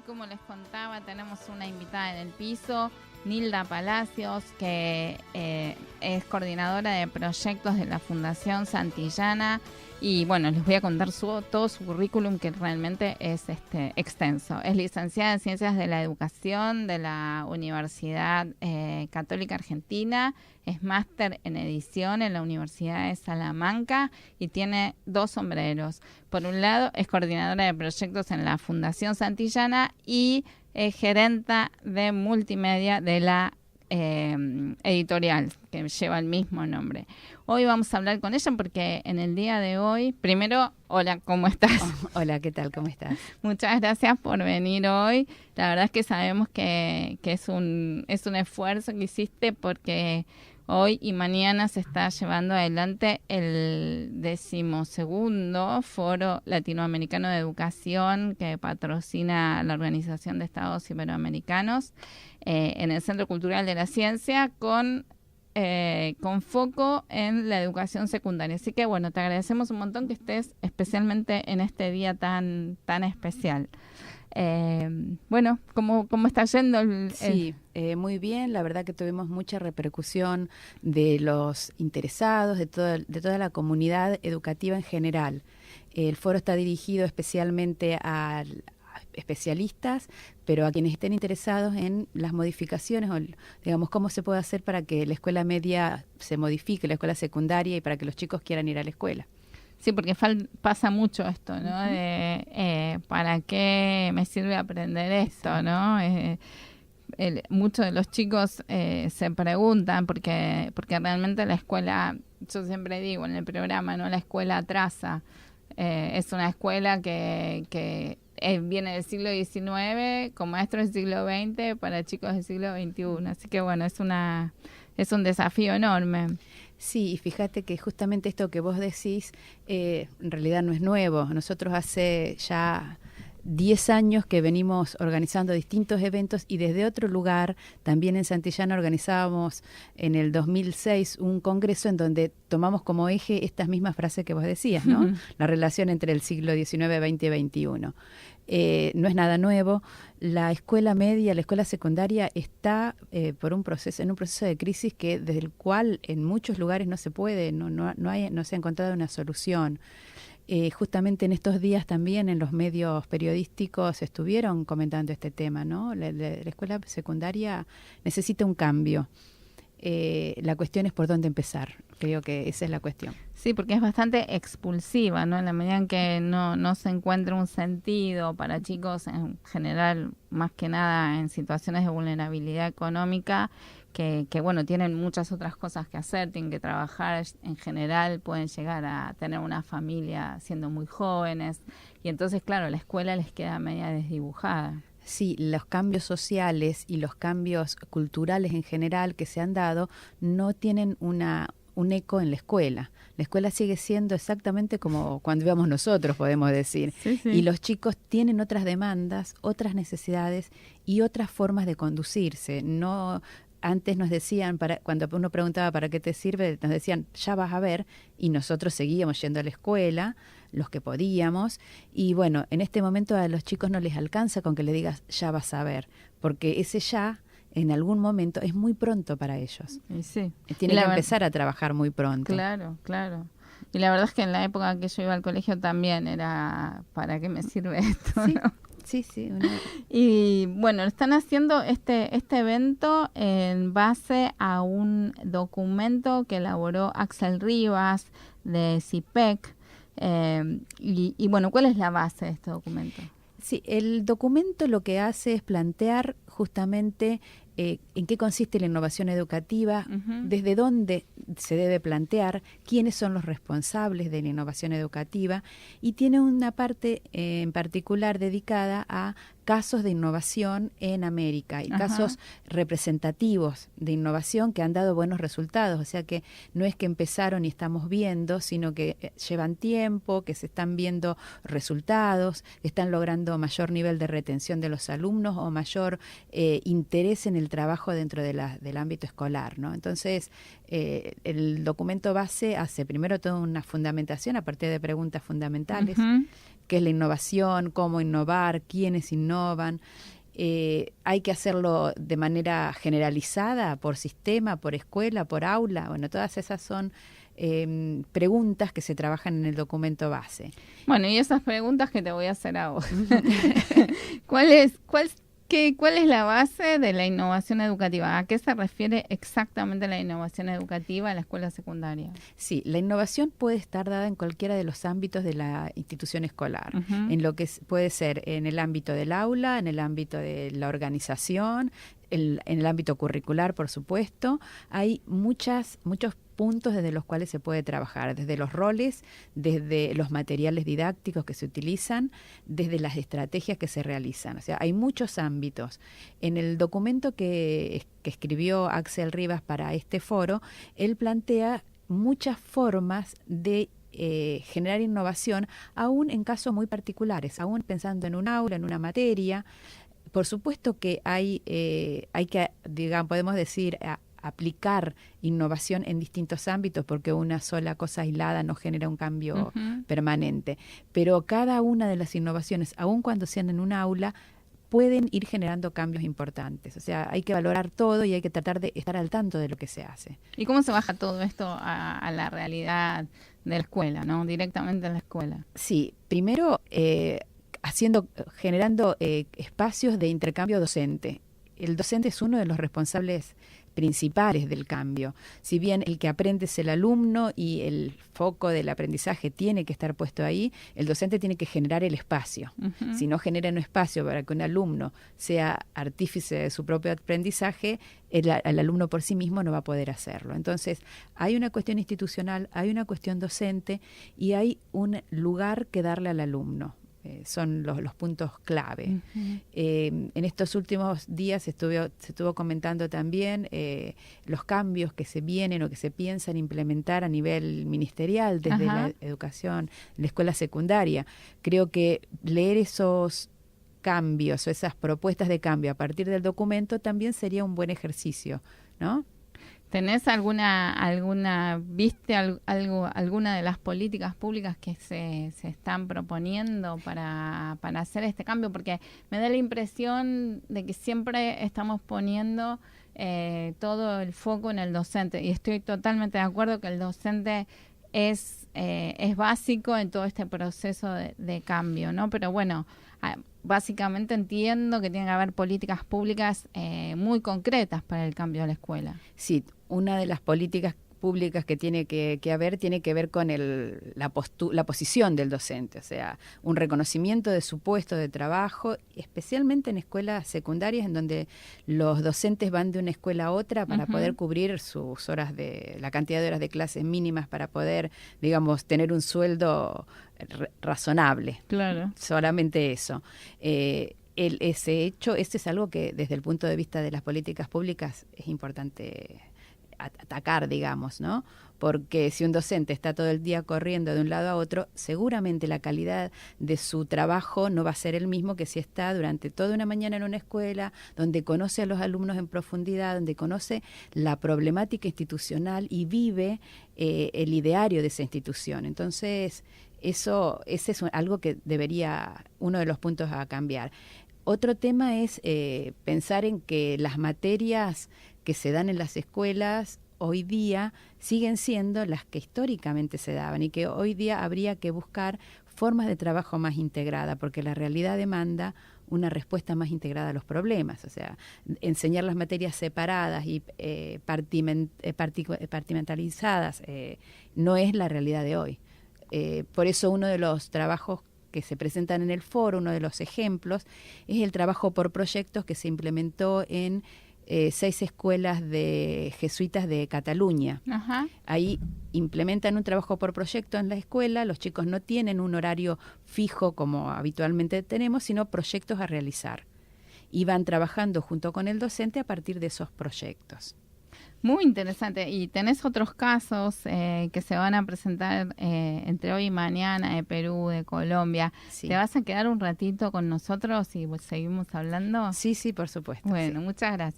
como les contaba, tenemos una invitada en el piso, Nilda Palacios, que es coordinadora de proyectos de la Fundación Santillana. Y bueno, les voy a contar todo su currículum, que realmente es extenso. Es licenciada en Ciencias de la Educación de la Universidad Católica Argentina, es máster en edición en la Universidad de Salamanca y tiene 2 sombreros. Por un lado, es coordinadora de proyectos en la Fundación Santillana y es gerenta de multimedia de la editorial, que lleva el mismo nombre. Hoy vamos a hablar con ella porque en el día de hoy, primero, hola, ¿cómo estás? Hola, ¿qué tal? ¿Cómo estás? Muchas gracias por venir hoy. La verdad es que sabemos que es un esfuerzo que hiciste, porque hoy y mañana se está llevando adelante el 12º Foro Latinoamericano de Educación que patrocina la Organización de Estados Iberoamericanos en el Centro Cultural de la Ciencia con foco en la educación secundaria. Así que bueno, te agradecemos un montón que estés especialmente en este día tan especial. Bueno, ¿cómo está yendo? Sí, muy bien. La verdad que tuvimos mucha repercusión de los interesados, de toda la comunidad educativa en general. El foro está dirigido especialmente a especialistas, pero a quienes estén interesados en las modificaciones, o digamos, cómo se puede hacer para que la escuela media se modifique, la escuela secundaria, y para que los chicos quieran ir a la escuela. Sí, porque pasa mucho esto, ¿no? Uh-huh. ¿Para qué me sirve aprender esto, no? Muchos de los chicos se preguntan porque realmente la escuela, yo siempre digo en el programa, ¿no? La escuela atrasa. Es una escuela que viene del siglo XIX, con maestros del siglo XX para chicos del siglo XXI. Así que bueno, es un desafío enorme. Sí, y fíjate que justamente esto que vos decís en realidad no es nuevo. Nosotros hace ya 10 años que venimos organizando distintos eventos, y desde otro lugar, también en Santillana, organizábamos en el 2006 un congreso en donde tomamos como eje estas mismas frases que vos decías, ¿no? Uh-huh. La relación entre el siglo XIX, XX y XXI. No es nada nuevo. La escuela media, la escuela secundaria está en un proceso de crisis desde el cual en muchos lugares no se puede, no se ha encontrado una solución. Justamente en estos días también en los medios periodísticos estuvieron comentando este tema, ¿no? La escuela secundaria necesita un cambio. La cuestión es por dónde empezar. Creo que esa es la cuestión. Sí, porque es bastante expulsiva, ¿no? En la medida en que no se encuentra un sentido para chicos en general, más que nada en situaciones de vulnerabilidad económica, que bueno, tienen muchas otras cosas que hacer, tienen que trabajar en general, pueden llegar a tener una familia siendo muy jóvenes, y entonces, claro, la escuela les queda media desdibujada. Sí, los cambios sociales y los cambios culturales en general que se han dado no tienen un eco en la escuela. La escuela sigue siendo exactamente como cuando íbamos nosotros, podemos decir. Sí. Y los chicos tienen otras demandas, otras necesidades y otras formas de conducirse. No, antes nos decían, cuando uno preguntaba para qué te sirve, nos decían, ya vas a ver, y nosotros seguíamos yendo a la escuela, los que podíamos, y bueno, en este momento a los chicos no les alcanza con que le digas, ya vas a ver, porque ese ya, en algún momento, es muy pronto para ellos. Sí. Tienen que empezar a trabajar muy pronto. Claro. Y la verdad es que en la época que yo iba al colegio también era, ¿para qué me sirve esto? Sí. ¿No? Sí. Y bueno, están haciendo este evento en base a un documento que elaboró Axel Rivas de CIPEC. Y bueno, ¿cuál es la base de este documento? Sí, el documento lo que hace es plantear justamente en qué consiste la innovación educativa, uh-huh. Desde dónde se debe plantear, quiénes son los responsables de la innovación educativa, y tiene una parte en particular dedicada a casos de innovación en América y casos representativos de innovación que han dado buenos resultados. O sea que no es que empezaron y estamos viendo, sino que llevan tiempo, que se están viendo resultados, que están logrando mayor nivel de retención de los alumnos o mayor interés en el trabajo dentro del ámbito escolar, ¿no? Entonces, el documento base hace primero toda una fundamentación a partir de preguntas fundamentales. Uh-huh. qué es la innovación, cómo innovar, quiénes innovan. Hay que hacerlo de manera generalizada, por sistema, por escuela, por aula. Bueno, todas esas son preguntas que se trabajan en el documento base. Bueno, y esas preguntas que te voy a hacer a vos. ¿Cuál es la base de la innovación educativa? ¿A qué se refiere exactamente la innovación educativa en la escuela secundaria? Sí, la innovación puede estar dada en cualquiera de los ámbitos de la institución escolar, en lo que puede ser en el ámbito del aula, en el ámbito de la organización, en el ámbito curricular, por supuesto. Hay muchos puntos desde los cuales se puede trabajar, desde los roles, desde los materiales didácticos que se utilizan, desde las estrategias que se realizan. O sea, hay muchos ámbitos. En el documento que escribió Axel Rivas para este foro, él plantea muchas formas de generar innovación, aún en casos muy particulares, aún pensando en un aula, en una materia. Por supuesto que hay que, digamos, podemos decir, aplicar innovación en distintos ámbitos, porque una sola cosa aislada no genera un cambio permanente. Pero cada una de las innovaciones, aun cuando sean en un aula, pueden ir generando cambios importantes. O sea, hay que valorar todo y hay que tratar de estar al tanto de lo que se hace. ¿Y cómo se baja todo esto a la realidad de la escuela, ¿no? Directamente en la escuela? Sí, primero generando espacios de intercambio docente. El docente es uno de los responsables principales del cambio. Si bien el que aprende es el alumno y el foco del aprendizaje tiene que estar puesto ahí, el docente tiene que generar el espacio. Si no genera un espacio para que un alumno sea artífice de su propio aprendizaje, el alumno por sí mismo no va a poder hacerlo. Entonces, hay una cuestión institucional, hay una cuestión docente y hay un lugar que darle al alumno. Son los puntos clave. En estos últimos días se estuvo comentando también los cambios que se vienen o que se piensan implementar a nivel ministerial desde la educación, la escuela secundaria. Creo que leer esos cambios o esas propuestas de cambio a partir del documento también sería un buen ejercicio, ¿no? ¿Tenés viste alguna de las políticas públicas que se están proponiendo para hacer este cambio? Porque me da la impresión de que siempre estamos poniendo todo el foco en el docente, y estoy totalmente de acuerdo que el docente es básico en todo este proceso de cambio, ¿no? Pero bueno, básicamente entiendo que tiene que haber políticas públicas muy concretas para el cambio de la escuela. Sí, una de las políticas públicas que tiene que haber tiene que ver con la posición del docente, o sea, un reconocimiento de su puesto de trabajo, especialmente en escuelas secundarias en donde los docentes van de una escuela a otra para poder cubrir sus horas la cantidad de horas de clases mínimas para poder, digamos, tener un sueldo razonable. Claro. Solamente eso. Ese es algo que desde el punto de vista de las políticas públicas es importante atacar, digamos, ¿no? Porque si un docente está todo el día corriendo de un lado a otro, seguramente la calidad de su trabajo no va a ser el mismo que si está durante toda una mañana en una escuela, donde conoce a los alumnos en profundidad, donde conoce la problemática institucional y vive el ideario de esa institución. Entonces, ese es algo que debería, uno de los puntos a cambiar. Otro tema es pensar en que las materias que se dan en las escuelas hoy día siguen siendo las que históricamente se daban y que hoy día habría que buscar formas de trabajo más integrada, porque la realidad demanda una respuesta más integrada a los problemas. O sea, enseñar las materias separadas y partimentalizadas no es la realidad de hoy. Por eso uno de los trabajos que se presentan en el foro, uno de los ejemplos, es el trabajo por proyectos que se implementó en 6 escuelas de jesuitas de Cataluña. Ahí implementan un trabajo por proyecto en la escuela, los chicos no tienen un horario fijo como habitualmente tenemos, sino proyectos a realizar. Y van trabajando junto con el docente a partir de esos proyectos. Muy interesante. Y tenés otros casos que se van a presentar entre hoy y mañana de Perú, de Colombia. Sí. ¿Te vas a quedar un ratito con nosotros y seguimos hablando? Sí, por supuesto. Bueno, sí. Muchas gracias.